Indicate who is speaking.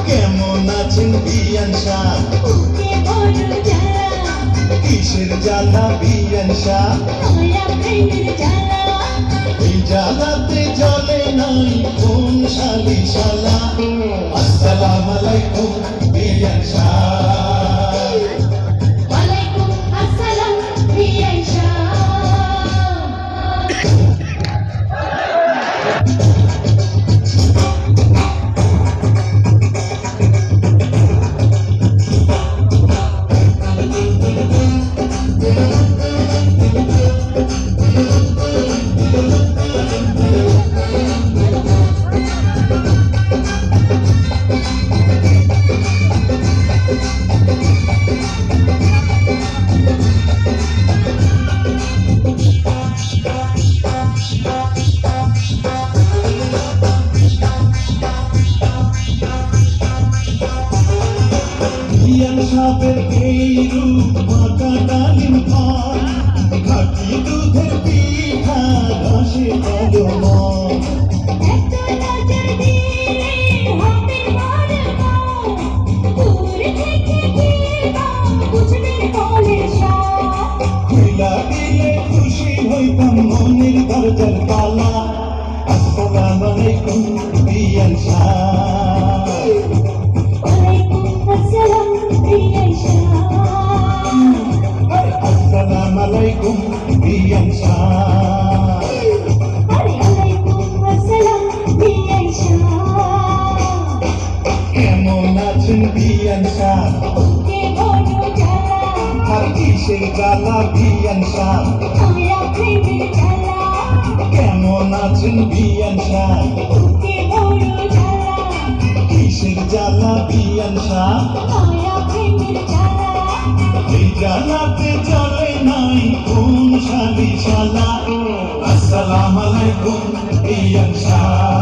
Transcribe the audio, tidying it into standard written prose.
Speaker 1: কেমন আছেন বিয়ান শাহ?
Speaker 2: বুকে বড় জ্বালা,
Speaker 1: কিসের জ্বালা বিয়ান শাহ?
Speaker 2: নয়া প্রেমের জ্বালা।
Speaker 1: এই জ্বালাতে জ্বলে নাই কোন শালি শালা? আসসালামু আলাইকুম বিয়ান শাহ।
Speaker 2: ওয়ালাইকুম আসসালাম বিয়ান শাহ।
Speaker 1: বিয়ান সাহেবের এই রূপ মাতা ডালিম ফল, খাঁটি দুধের পিঠা রসে কলমল।
Speaker 2: একটা নজর দিলে হবে বড় দূর থেকে দিবা বুঝবে বলে সব।
Speaker 1: খুইলা দিলে খুশি হইতাম মনের দরজার তালা। আসসালামু আলাইকুম বিয়ান শাহ।
Speaker 2: ওয়ালাইকুম আসসালাম বিয়ান শাহ।
Speaker 1: আসসালামু আলাইকুম বিয়ান শাহ।
Speaker 2: ওয়ালাইকুম আসসালাম বিয়ান শাহ।
Speaker 1: কেমন আছেন বিয়ান শাহ?
Speaker 2: বুকে বড় জ্বালা,
Speaker 1: আর কিসের জ্বালা বিয়ান শাহ?
Speaker 2: নয়া প্রেমের জ্বালা।
Speaker 1: কেমন আছেন বিয়ান শাহ?
Speaker 2: বুকে বড় জ্বালা,
Speaker 1: কিসের জ্বালা বিয়ান শাহ?
Speaker 2: নয়া প্রেমের জ্বালা।
Speaker 1: এই জ্বালাতে চলে নাই কোন শালি শালা? আসসালামু আলাইকুম বিয়ান শাহ।